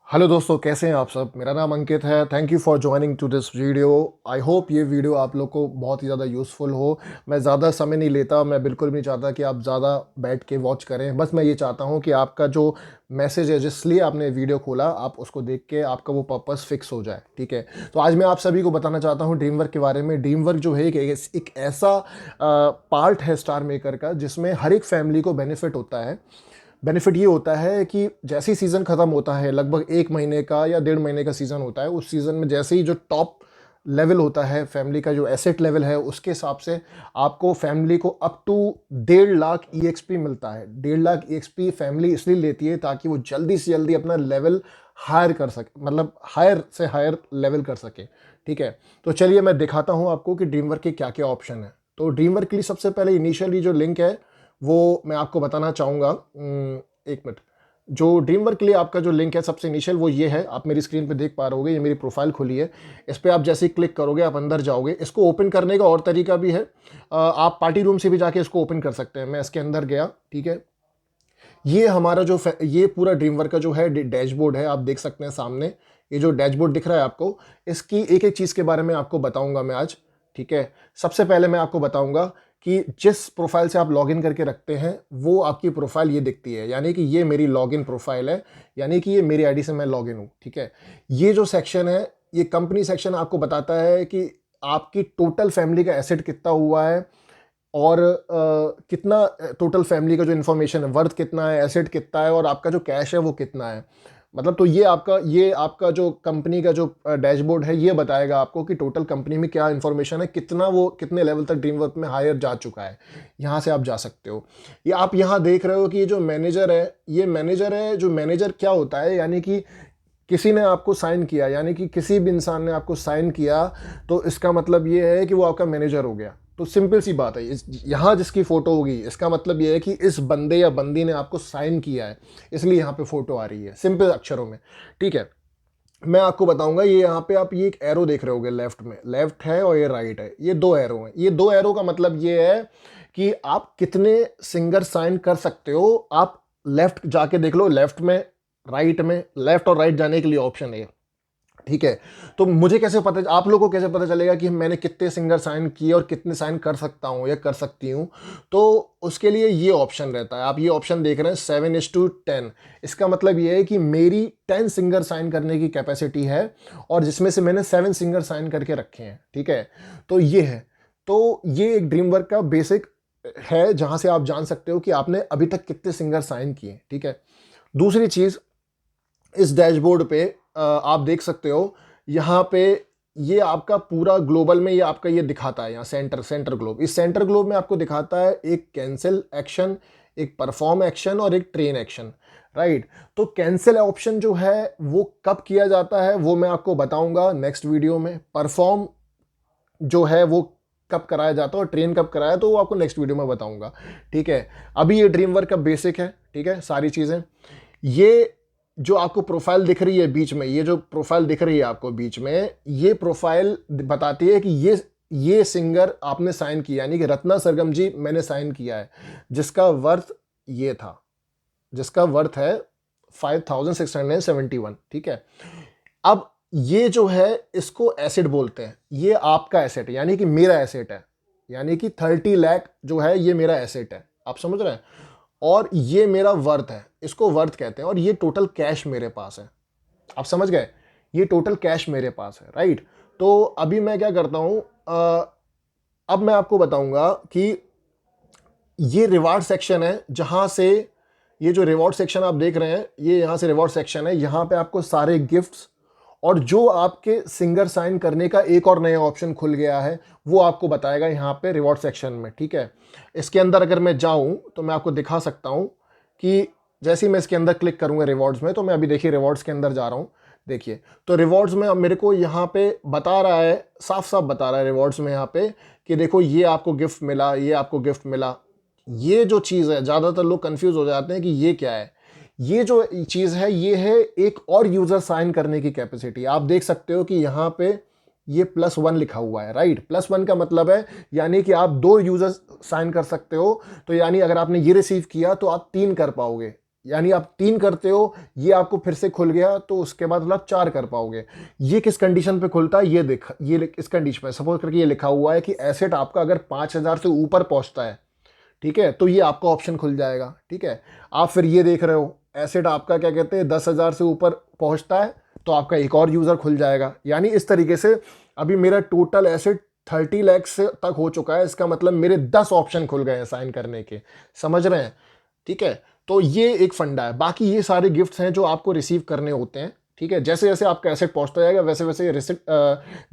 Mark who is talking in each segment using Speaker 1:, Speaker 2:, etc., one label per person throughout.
Speaker 1: Hello दोस्तों, कैसे हैं आप सब। मेरा नाम अंकित है। Thank you for joining two this video. I hope ये वीडियो आप लोग को बहुत ही ज़्यादा यूज़फुल हो। मैं ज़्यादा समय नहीं लेता, मैं बिल्कुल भी नहीं चाहता कि आप ज़्यादा बैठ के वॉच करें। बस मैं ये चाहता हूँ कि आपका जो मैसेज है, जिसलिए आपने वीडियो खोला, आप उसको देख के आपका वो पर्पस फिक्स हो जाए। ठीक है, तो आज मैं आप सभी को बताना चाहता हूँ ड्रीम वर्क के बारे में। ड्रीम वर्क जो है एक ऐसा पार्ट है स्टार मेकर का जिसमें हर एक फैमिली को बेनिफिट होता है। बेनिफिट ये होता है कि जैसे ही सीज़न ख़त्म होता है, लगभग 1 महीने का या 1.5 महीने का सीज़न होता है, उस सीज़न में जैसे ही जो टॉप लेवल होता है, फैमिली का जो एसेट लेवल है, उसके हिसाब से आपको फैमिली को अप टू 1.5 लाख ईएक्सपी मिलता है। 1.5 लाख ईएक्सपी फैमिली इसलिए लेती है ताकि वो जल्दी से जल्दी अपना लेवल हायर कर सके, मतलब हायर से हायर लेवल कर सके। ठीक है, तो चलिए मैं दिखाता हूँ आपको कि ड्रीम वर्क के क्या क्या ऑप्शन है। तो ड्रीम वर्क के लिए सबसे पहले इनिशियली जो लिंक है वो मैं आपको बताना चाहूँगा। एक मिनट। जो ड्रीम वर्क के लिए आपका जो लिंक है सबसे इनिशियल, वो ये है। आप मेरी स्क्रीन पे देख पा रहे होगे, ये मेरी प्रोफाइल खुली है। इस पे आप जैसे ही क्लिक करोगे आप अंदर जाओगे। इसको ओपन करने का और तरीका भी है। आप पार्टी रूम से भी जाके इसको ओपन कर सकते हैं। मैं इसके अंदर गया। ठीक है, ये हमारा ये पूरा ड्रीम वर्क का जो है डैशबोर्ड है। आप देख सकते हैं सामने ये जो डैशबोर्ड दिख रहा है आपको, इसकी एक एक चीज़ के बारे में आपको बताऊंगा मैं आज। ठीक है, सबसे पहले मैं आपको बताऊंगा कि जिस प्रोफाइल से आप लॉगिन करके रखते हैं वो आपकी प्रोफाइल ये दिखती है, यानी कि ये मेरी लॉगिन प्रोफाइल है, यानी कि ये मेरी आईडी से मैं लॉगिन हूँ। ठीक है, ये जो सेक्शन है, ये कंपनी सेक्शन आपको बताता है कि आपकी टोटल फैमिली का एसेट कितना हुआ है और कितना टोटल फैमिली का जो इन्फॉर्मेशन है, वर्थ कितना है, एसेट कितना है और आपका जो कैश है वो कितना है। मतलब तो ये आपका जो कंपनी का जो डैशबोर्ड है, ये बताएगा आपको कि टोटल कंपनी में क्या इन्फॉर्मेशन है, कितना वो कितने लेवल तक ड्रीम वर्क में हायर जा चुका है। यहाँ से आप जा सकते हो। ये आप यहाँ देख रहे हो कि ये जो मैनेजर है, ये मैनेजर है। जो मैनेजर क्या होता है, यानी कि किसी ने आपको साइन किया, यानी कि किसी भी इंसान ने आपको साइन किया, तो इसका मतलब ये है कि वो आपका मैनेजर हो गया। तो सिंपल सी बात है, यहाँ जिसकी फ़ोटो होगी इसका मतलब ये है कि इस बंदे या बंदी ने आपको साइन किया है, इसलिए यहाँ पे फ़ोटो आ रही है सिंपल अक्षरों में। ठीक है, मैं आपको बताऊंगा। ये यहाँ पे आप ये एक एरो देख रहे होगे, लेफ्ट में लेफ्ट है और ये राइट है। ये दो एरो हैं। ये दो एरो का मतलब ये है कि आप कितने सिंगर साइन कर सकते हो। आप लेफ्ट जाके देख लो, लेफ्ट में, राइट में, लेफ्ट और राइट जाने के लिए ऑप्शन है। ठीक है, तो मुझे कैसे पता, आप लोगों को कैसे पता चलेगा कि मैंने कितने सिंगर साइन किए और कितने साइन कर सकता हूँ या कर सकती हूँ। तो उसके लिए ये ऑप्शन रहता है। आप ये ऑप्शन देख रहे हैं 7:10। इसका मतलब ये है कि मेरी 10 सिंगर साइन करने की कैपेसिटी है और जिसमें से मैंने 7 सिंगर साइन करके रखे हैं। ठीक है, तो ये है। तो ये एक ड्रीम वर्क का बेसिक है जहाँ से आप जान सकते हो कि आपने अभी तक कितने सिंगर साइन किए। ठीक है, दूसरी चीज़, इस डैशबोर्ड पे आप देख सकते हो, यहाँ पे ये आपका पूरा ग्लोबल में ये आपका ये दिखाता है। यहाँ सेंटर ग्लोब, इस सेंटर ग्लोब में आपको दिखाता है एक कैंसिल एक्शन, एक परफॉर्म एक्शन और एक ट्रेन एक्शन। राइट, तो कैंसिल ऑप्शन जो है वो कब किया जाता है वो मैं आपको बताऊंगा नेक्स्ट वीडियो में। परफॉर्म जो है वो कब कराया जाता है और ट्रेन कब कराया, तो वो आपको नेक्स्ट वीडियो में बताऊंगा। ठीक है, अभी ये ड्रीम वर्क का बेसिक है। ठीक है, सारी चीज़ें, ये जो आपको प्रोफाइल दिख रही है बीच में, ये जो प्रोफाइल दिख रही है आपको बीच में, ये प्रोफाइल बताती है कि ये सिंगर आपने साइन किया, यानी कि रत्ना सरगम जी मैंने साइन किया है, जिसका वर्थ ये था, जिसका वर्थ है 5671। ठीक है, अब ये जो है इसको एसेट बोलते हैं। ये आपका एसेट है, यानी कि मेरा एसेट है, यानी कि 30 लाख जो है ये मेरा एसेट है। आप समझ रहे हैं, और ये मेरा वर्थ है, इसको वर्थ कहते हैं। और ये टोटल कैश मेरे पास है। आप समझ गए, ये टोटल कैश मेरे पास है। राइट, तो अभी मैं क्या करता हूं, अब मैं आपको बताऊंगा कि ये रिवार्ड सेक्शन है, जहां से ये जो रिवॉर्ड सेक्शन आप देख रहे हैं, ये यहां से रिवॉर्ड सेक्शन है। यहां पे आपको सारे गिफ्ट्स और जो आपके सिंगर साइन करने का एक और नया ऑप्शन खुल गया है वो आपको बताएगा यहाँ पे रिवॉर्ड सेक्शन में। ठीक है, इसके अंदर अगर मैं जाऊँ तो मैं आपको दिखा सकता हूँ कि जैसे ही मैं इसके अंदर क्लिक करूँगा रिवॉर्ड्स में, तो मैं अभी देखिए रिवॉर्ड्स के अंदर जा रहा हूँ। देखिए, तो रिवॉर्ड्स में अब मेरे को यहाँ पे बता रहा है, साफ साफ बता रहा है रिवॉर्ड्स में यहाँ पे कि देखो ये आपको गिफ्ट मिला, ये आपको गिफ्ट मिला। ये जो चीज़ है, ज़्यादातर लोग कंफ्यूज हो जाते हैं कि ये क्या है। ये जो चीज़ है ये है एक और यूज़र साइन करने की कैपेसिटी। आप देख सकते हो कि यहाँ पे ये +1 लिखा हुआ है। राइट, +1 का मतलब है यानी कि आप 2 यूज़र साइन कर सकते हो। तो यानी अगर आपने ये रिसीव किया तो आप 3 कर पाओगे। यानी आप 3 करते हो, ये आपको फिर से खुल गया, तो उसके बाद मतलब आप 4 कर पाओगे। ये किस कंडीशन पे खुलता है, ये देख, ये इस कंडीशन पे सपोज करके ये लिखा हुआ है कि एसेट आपका अगर 5,000 से ऊपर पहुंचता है, ठीक है, तो ये आपका ऑप्शन खुल जाएगा। ठीक है, आप फिर ये देख रहे हो एसेट आपका क्या कहते हैं 10,000 से ऊपर पहुंचता है, तो आपका एक और यूज़र खुल जाएगा। यानी इस तरीके से अभी मेरा टोटल एसेट 30 लाख से तक हो चुका है, इसका मतलब मेरे 10 ऑप्शन खुल गए हैं साइन करने के, समझ रहे हैं। ठीक है, तो ये एक फंडा है। बाकी ये सारे गिफ्ट्स हैं जो आपको रिसीव करने होते हैं। ठीक है, जैसे जैसे आपका एसेट पहुंचता जाएगा वैसे वैसे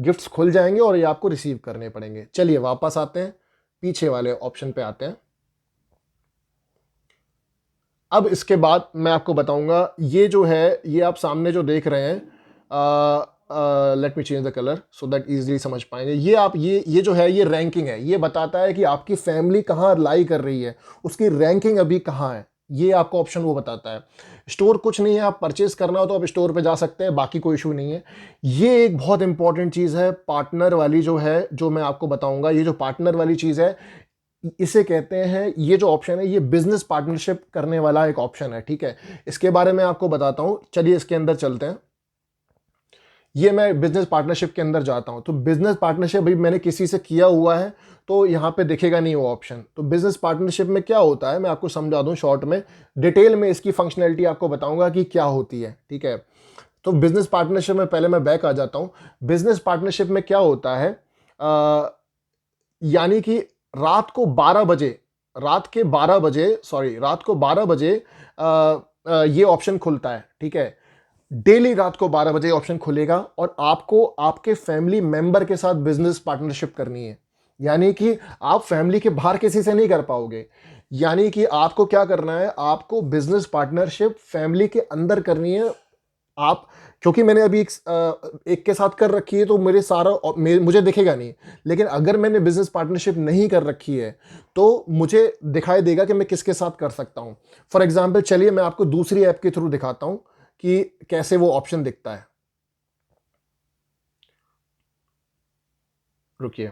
Speaker 1: गिफ्ट्स खुल जाएंगे और ये आपको रिसीव करने पड़ेंगे। चलिए वापस आते हैं, पीछे वाले ऑप्शन पे आते हैं। अब इसके बाद मैं आपको बताऊंगा, ये जो है ये आप सामने जो देख रहे हैं, let me change the colour so that easily समझ पाएंगे। ये आप ये जो है ये रैंकिंग है, ये बताता है कि आपकी फैमिली कहाँ लाई कर रही है, उसकी रैंकिंग अभी कहाँ है, ये आपको ऑप्शन वो बताता है। स्टोर कुछ नहीं है, आप परचेज करना हो तो आप स्टोर पे जा सकते हैं, बाकी कोई इशू नहीं है। ये एक बहुत इंपॉर्टेंट चीज़ है पार्टनर वाली जो है, जो मैं आपको बताऊंगा। ये जो पार्टनर वाली चीज़ है इसे कहते हैं, ये जो ऑप्शन है ये बिजनेस पार्टनरशिप करने वाला एक ऑप्शन है। ठीक है, इसके बारे में आपको बताता हूं, चलिए इसके अंदर चलते हैं। ये मैं बिजनेस पार्टनरशिप के अंदर जाता हूं, तो बिजनेस पार्टनरशिप अभी मैंने किसी से किया हुआ है तो यहां पे दिखेगा नहीं वो ऑप्शन। तो बिजनेस पार्टनरशिप में क्या होता है मैं आपको समझा दूं शॉर्ट में, डिटेल में इसकी फंक्शनैलिटी आपको बताऊंगा कि क्या होती है। ठीक है, तो बिजनेस पार्टनरशिप में पहले मैं बैक आ जाता हूं। बिजनेस पार्टनरशिप में क्या होता है, यानी कि रात को 12 बजे, रात को 12 बजे ये ऑप्शन खुलता है। ठीक है, डेली रात को 12 बजे ऑप्शन खुलेगा और आपको आपके फैमिली मेंबर के साथ बिजनेस पार्टनरशिप करनी है। यानी कि आप फैमिली के बाहर किसी से नहीं कर पाओगे। यानी कि आपको क्या करना है, आपको बिजनेस पार्टनरशिप फैमिली के अंदर करनी है। आप, क्योंकि मैंने अभी एक के साथ कर रखी है तो मेरे सारा मुझे दिखेगा नहीं, लेकिन अगर मैंने बिजनेस पार्टनरशिप नहीं कर रखी है तो मुझे दिखाई देगा कि मैं किसके साथ कर सकता हूं। फॉर एग्जाम्पल चलिए मैं आपको दूसरी ऐप के थ्रू दिखाता हूं कि कैसे वो ऑप्शन दिखता है। रुकिए,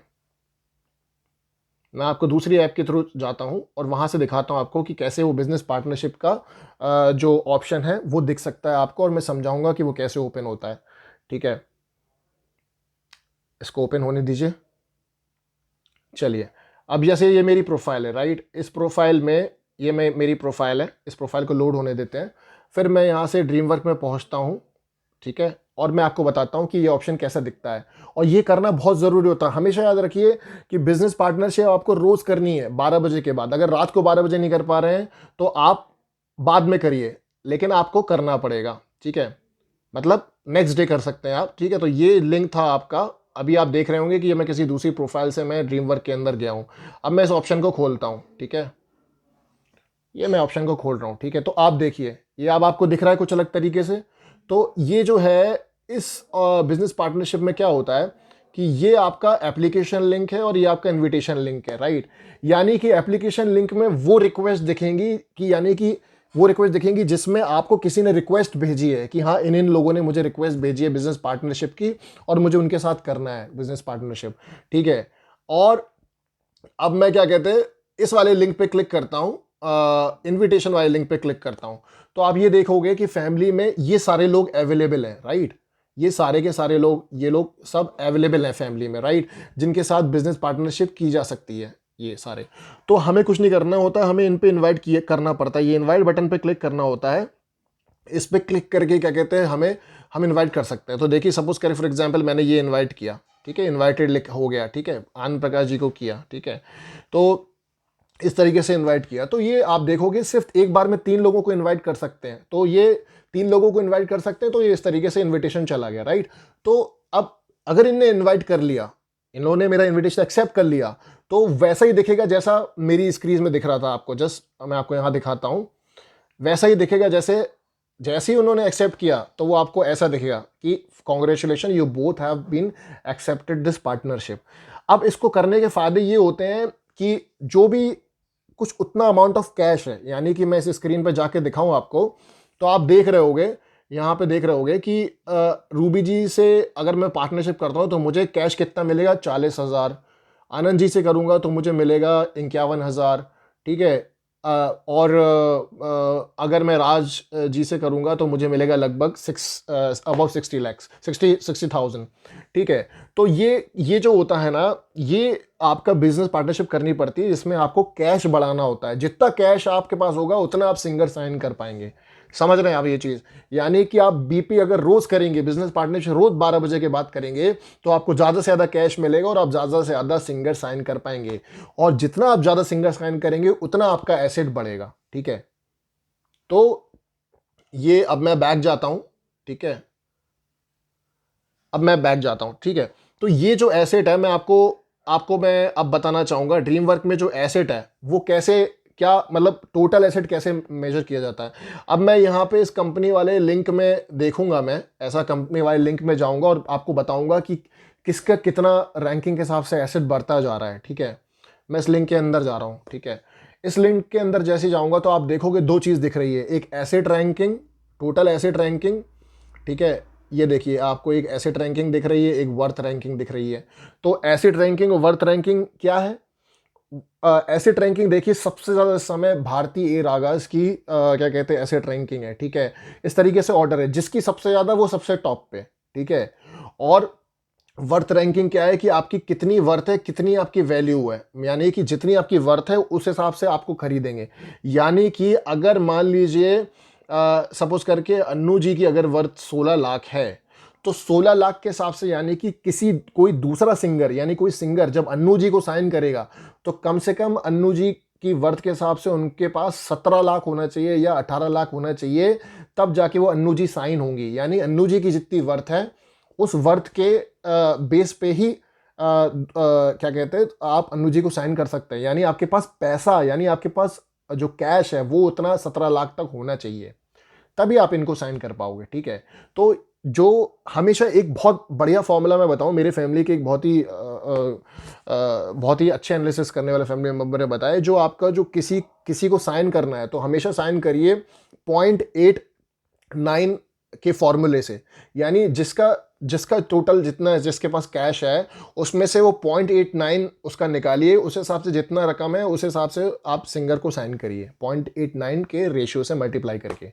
Speaker 1: मैं आपको दूसरी ऐप के थ्रू जाता हूं और वहां से दिखाता हूं आपको कि कैसे वो बिजनेस पार्टनरशिप का जो ऑप्शन है वो दिख सकता है आपको, और मैं समझाऊंगा कि वो कैसे ओपन होता है। ठीक है, इसको ओपन होने दीजिए। चलिए, अब जैसे ये मेरी प्रोफाइल है, राइट, इस प्रोफाइल में ये मेरी प्रोफाइल है, इस प्रोफाइल को लोड होने देते हैं। फिर मैं यहाँ से ड्रीम वर्क में पहुँचता हूँ। ठीक है, और मैं आपको बताता हूँ कि ये ऑप्शन कैसा दिखता है, और ये करना बहुत ज़रूरी होता है। हमेशा याद रखिए कि बिजनेस पार्टनरशिप आपको रोज़ करनी है 12 बजे के बाद। अगर रात को 12 बजे नहीं कर पा रहे हैं तो आप बाद में करिए, लेकिन आपको करना पड़ेगा। ठीक है, मतलब नेक्स्ट डे कर सकते हैं आप। ठीक है, तो ये लिंक था आपका। अभी आप देख रहे होंगे कि ये मैं किसी दूसरी प्रोफाइल से मैं ड्रीम वर्क के अंदर गया हूँ। अब मैं इस ऑप्शन को खोलता हूँ। ठीक है, ये मैं ऑप्शन को खोल रहा हूँ। ठीक है, तो आप देखिए ये अब आपको दिख रहा है कुछ अलग तरीके से। तो ये जो है इस बिजनेस पार्टनरशिप में क्या होता है कि ये आपका एप्लीकेशन लिंक है और ये आपका इनविटेशन लिंक है, राइट। यानी कि एप्लीकेशन लिंक में वो रिक्वेस्ट दिखेंगी कि यानी कि वो रिक्वेस्ट दिखेंगी जिसमें आपको किसी ने रिक्वेस्ट भेजी है कि हाँ इन इन लोगों ने मुझे रिक्वेस्ट भेजी है बिजनेस पार्टनरशिप की और मुझे उनके साथ करना है बिजनेस पार्टनरशिप। ठीक है, और अब मैं क्या कहते हैं इस वाले लिंक पे क्लिक करता हूं, इनविटेशन वाले लिंक पे क्लिक करता हूं, तो आप ये देखोगे कि फैमिली में ये सारे लोग अवेलेबल हैं, राइट। ये सारे के सारे लोग, ये लोग सब अवेलेबल हैं फैमिली में, राइट, जिनके साथ बिजनेस पार्टनरशिप की जा सकती है ये सारे। तो हमें कुछ नहीं करना होता, हमें इन पे इनवाइट किए करना पड़ता है। ये इनवाइट बटन पे क्लिक करना होता है। इस पे क्लिक करके क्या कहते हैं हम इनवाइट कर सकते हैं। तो देखिए सपोज करें फॉर एग्जांपल मैंने ये इनवाइट किया, ठीक है, इनवाइटेड लिख हो गया। ठीक है, आनंद प्रकाश जी को किया। ठीक है, तो इस तरीके से इनवाइट किया। तो ये आप देखोगे सिर्फ एक बार में 3 लोगों को इनवाइट कर सकते हैं। तो ये 3 लोगों को इनवाइट कर सकते हैं, तो ये इस तरीके से इनविटेशन चला गया, राइट। तो अब अगर इनने इनवाइट कर लिया, इन लोगों ने मेरा इनविटेशन एक्सेप्ट कर लिया, तो वैसा ही दिखेगा जैसा मेरी स्क्रीन में दिख रहा था आपको। जस्ट मैं आपको यहाँ दिखाता हूँ, वैसा ही दिखेगा जैसे जैसे ही उन्होंने एक्सेप्ट किया तो वो आपको ऐसा दिखेगा कि congratulation you both have been accepted this partnership. अब इसको करने के फायदे ये होते हैं कि जो भी कुछ उतना अमाउंट ऑफ कैश है, यानी कि मैं इस स्क्रीन पर जाके दिखाऊं आपको, तो आप देख रहे होगे, यहाँ पे देख रहे होगे कि रूबी जी से अगर मैं पार्टनरशिप करता हूँ तो मुझे कैश कितना मिलेगा, 40,000। आनंद जी से करूँगा तो मुझे मिलेगा 51,000। ठीक है, और अगर मैं राज जी से करूँगा तो मुझे मिलेगा लगभग अबाउट 60 लाख 60,000। ठीक है, तो ये जो होता है ना, ये आपका बिजनेस पार्टनरशिप करनी पड़ती है जिसमें आपको कैश बढ़ाना होता है। जितना कैश आपके पास होगा उतना आप सिंगर साइन कर पाएंगे। समझ रहे हैं आप ये चीज़? यानी कि आप बीपी अगर रोज करेंगे, बिजनेस पार्टनरशिप रोज 12 बजे के बाद करेंगे, तो आपको ज़्यादा से ज़्यादा कैश मिलेगा और आप ज़्यादा से ज़्यादा सिंगर साइन कर पाएंगे। और जितना आप ज़्यादा सिंगर साइन करेंगे उतना आपका एसेट बढ़ेगा। ठीक है, तो ये अब मैं बैक जाता हूँ। ठीक है, अब मैं बैक जाता हूँ। ठीक है, तो ये जो एसेट है मैं आपको आपको मैं अब बताना चाहूँगा ड्रीम वर्क में जो एसेट है वो कैसे, क्या मतलब टोटल एसेट कैसे मेजर किया जाता है। अब मैं यहाँ पे इस कंपनी वाले लिंक में देखूंगा, मैं ऐसा कंपनी वाले लिंक में जाऊंगा और आपको बताऊंगा कि किसका कितना रैंकिंग के हिसाब से एसेट बढ़ता जा रहा है। ठीक है, मैं इस लिंक के अंदर जा रहा हूँ। ठीक है, इस लिंक के अंदर जैसे जाऊंगा तो आप देखोगे दो चीज़ दिख रही है, एक asset ranking, total asset ranking. ठीक है, ये देखिए आपको एक एसेट रैंकिंग दिख रही है, एक वर्थ रैंकिंग दिख रही है। तो एसेट रैंकिंग और वर्थ रैंकिंग क्या है? एसेट रैंकिंग देखिए सबसे ज़्यादा इस समय भारतीय एयर आगाज की क्या कहते हैं एसेट रैंकिंग है। ठीक है, इस तरीके से ऑर्डर है, जिसकी सबसे ज़्यादा वो सबसे टॉप पे। ठीक है, और वर्थ रैंकिंग क्या है कि आपकी कितनी वर्थ है, कितनी आपकी वैल्यू है, यानी कि जितनी आपकी वर्थ है उस हिसाब से आपको खरीदेंगे। यानी कि अगर मान लीजिए सपोज करके अन्नू जी की अगर वर्थ 16 लाख है, तो 16 लाख के हिसाब से यानी कि किसी कोई दूसरा सिंगर, यानी कोई सिंगर जब अन्नू जी को साइन करेगा तो कम से कम अन्नू जी की वर्थ के हिसाब से उनके पास 17 लाख होना चाहिए या 18 लाख होना चाहिए, तब जाके वो अन्नू जी साइन होंगी। यानी अन्नू जी की जितनी वर्थ है उस वर्थ के बेस पे ही क्या कहते हैं आप अन्नू जी को साइन कर सकते हैं। यानी आपके पास पैसा, यानी आपके पास जो कैश है वो उतना 17 लाख तक होना चाहिए, तभी आप इनको साइन कर पाओगे। ठीक है, तो जो हमेशा एक बहुत बढ़िया फॉर्मूला मैं बताऊं, मेरे फैमिली के एक बहुत ही अच्छे एनालिसिस करने वाले फैमिली मेंबर ने बताया, जो आपका जो किसी किसी को साइन करना है तो हमेशा साइन करिए 0.89 के फॉर्मूले से। यानी जिसका जिसका टोटल जितना है, जिसके पास कैश है उसमें से वो 0.89 उसका निकालिए, उस हिसाब से जितना रकम है उस हिसाब से आप सिंगर को साइन करिए 0.89 के रेशियो से मल्टीप्लाई करके।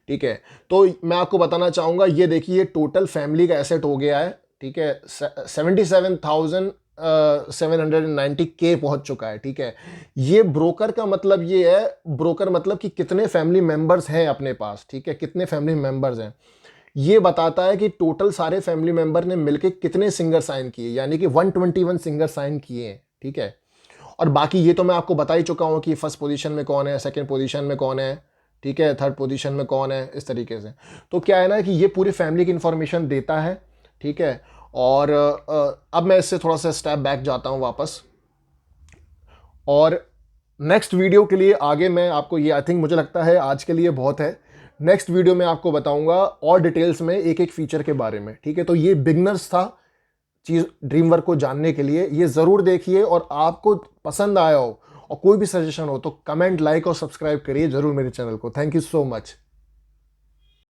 Speaker 1: ठीक है, तो मैं आपको बताना चाहूँगा, ये देखिए टोटल फैमिली का एसेट हो गया है। ठीक है, 77,790 के पहुंच चुका है। ठीक है, ये ब्रोकर का मतलब ये है, ब्रोकर मतलब कि कितने फैमिली मेंबर्स हैं अपने पास। ठीक है, कितने फैमिली मेंबर्स हैं ये बताता है कि टोटल सारे फैमिली मेंबर ने मिलके कितने सिंगर साइन किए, यानी कि 121 सिंगर साइन किए हैं। ठीक है, और बाकी ये तो मैं आपको बता ही चुका हूँ कि फर्स्ट पोजीशन में कौन है, सेकंड पोजीशन में कौन है, ठीक है, थर्ड पोजीशन में कौन है, इस तरीके से। तो क्या है ना कि ये पूरी फैमिली की इंफॉर्मेशन देता है। ठीक है, और अब मैं इससे थोड़ा सा स्टेप बैक जाता हूँ वापस, और नेक्स्ट वीडियो के लिए आगे मैं आपको ये आई थिंक मुझे लगता है आज के लिए बहुत है। नेक्स्ट वीडियो में आपको बताऊंगा और डिटेल्स में एक एक फीचर के बारे में। ठीक है, तो ये बिगनर्स था चीज़ ड्रीम वर्क को जानने के लिए, ये ज़रूर देखिए, और आपको पसंद आया हो और कोई भी सजेशन हो तो कमेंट, लाइक और सब्सक्राइब करिए ज़रूर मेरे चैनल को। Thank you so much.